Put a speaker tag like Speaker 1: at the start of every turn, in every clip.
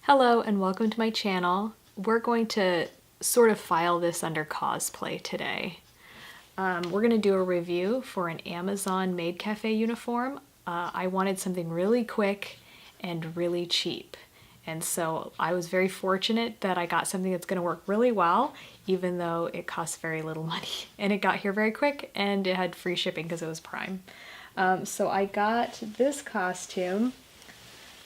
Speaker 1: Hello and welcome to my channel. We're going to sort of file this under cosplay today. We're going to do a review for an Amazon Maid Cafe uniform. I wanted something really quick and really cheap. And so I was very fortunate that I got something that's going to work really well, even though it costs very little money. And it got here very quick and it had free shipping because it was Prime. So I got this costume,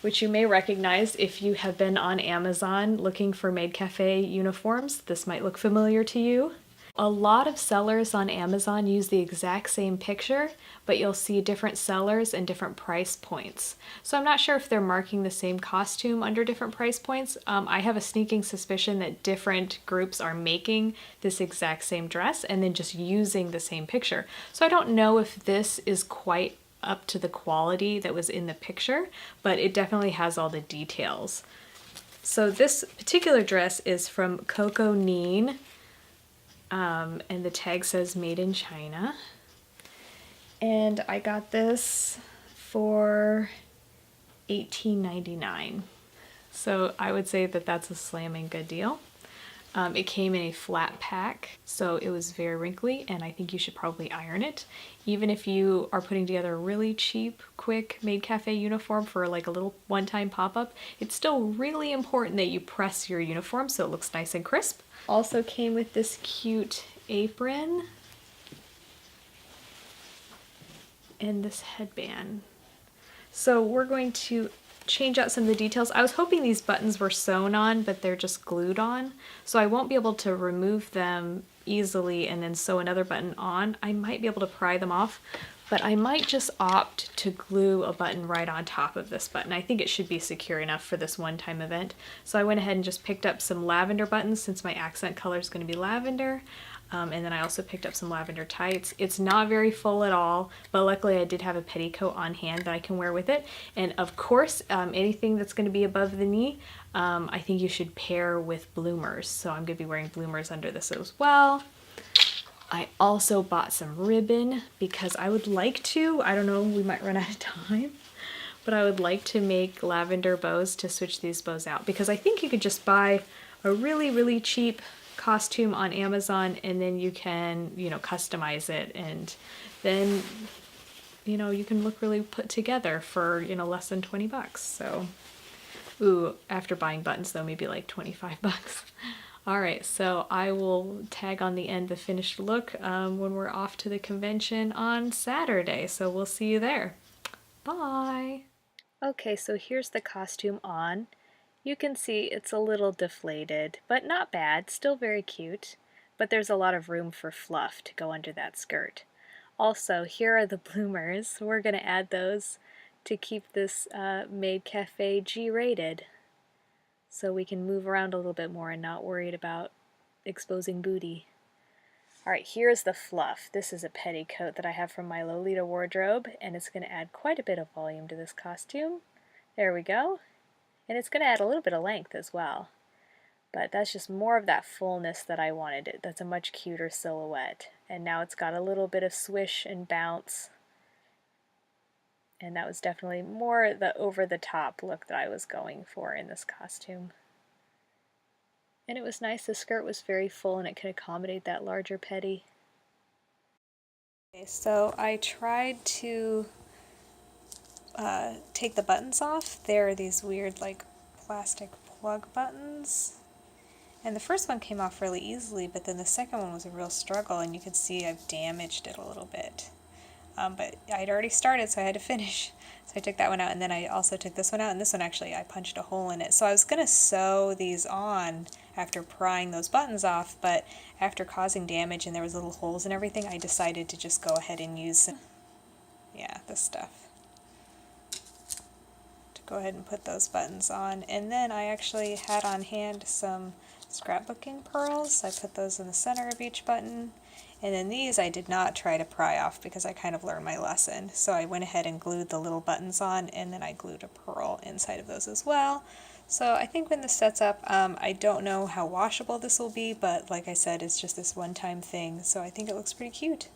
Speaker 1: which you may recognize if you have been on Amazon looking for Maid Cafe uniforms. This might look familiar to you. A lot of sellers on Amazon use the exact same picture, but you'll see different sellers and different price points. So I'm not sure if they're marking the same costume under different price points. I have a sneaking suspicion that different groups are making this exact same dress and then just using the same picture. So I don't know if this is quite up to the quality that was in the picture, but it definitely has all the details. So this particular dress is from COCONEEN, and the tag says Made in China. And I got this for $18.99. So I would say that that's a slamming good deal. It came in a flat pack, so it was very wrinkly, and I think you should probably iron it. Even if you are putting together a really cheap, quick Maid Cafe uniform for like a little one-time pop-up, it's still really important that you press your uniform so it looks nice and crisp. Also came with this cute apron and this headband. So we're going to change out some of the details. I was hoping these buttons were sewn on, but they're just glued on, so I won't be able to remove them easily and then sew another button on. I might be able to pry them off, but I might just opt to glue a button right on top of this button. I think it should be secure enough for this one-time event. So I went ahead and just picked up some lavender buttons since my accent color is going to be lavender. And then I also picked up some lavender tights. It's not very full at all, but luckily I did have a petticoat on hand that I can wear with it. And of course, anything that's going to be above the knee, I think you should pair with bloomers. So I'm going to be wearing bloomers under this as well. I also bought some ribbon because I would like to, I don't know, we might run out of time, but I would like to make lavender bows to switch these bows out, because I think you could just buy a really, really cheap costume on Amazon and then you can, customize it, and then, you can look really put together for, less than 20 bucks. So, ooh, after buying buttons though, maybe like 25 bucks. All right, so I will tag on the end the finished look when we're off to the convention on Saturday. So we'll see you there. Bye. Okay, so here's the costume on. You can see it's a little deflated, but not bad, still very cute. But there's a lot of room for fluff to go under that skirt. Also, here are the bloomers. We're going to add those to keep this Maid Cafe G-rated, so we can move around a little bit more and not worried about exposing booty. Alright, here's the fluff. This is a petticoat that I have from my Lolita wardrobe, and it's going to add quite a bit of volume to this costume. There we go. And it's going to add a little bit of length as well. But that's just more of that fullness that I wanted. That's a much cuter silhouette. And now it's got a little bit of swish and bounce. And that was definitely more the over-the-top look that I was going for in this costume. And it was nice, the skirt was very full and it could accommodate that larger petty. Okay, so I tried to take the buttons off. There are these weird like plastic plug buttons. And the first one came off really easily, but then the second one was a real struggle, and you can see I've damaged it a little bit. But I'd already started, so I had to finish. So I took that one out, and then I also took this one out, and this one actually I punched a hole in it. So I was going to sew these on after prying those buttons off, but after causing damage and there was little holes and everything, I decided to just go ahead and use this stuff. To go ahead and put those buttons on. And then I actually had on hand some scrapbooking pearls. I put those in the center of each button. And then these I did not try to pry off because I kind of learned my lesson. So I went ahead and glued the little buttons on, and then I glued a pearl inside of those as well. So I think when this sets up, I don't know how washable this will be, but like I said, it's just this one-time thing. So I think it looks pretty cute.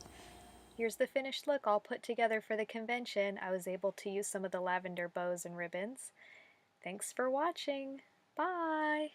Speaker 1: Here's the finished look all put together for the convention. I was able to use some of the lavender bows and ribbons. Thanks for watching. Bye!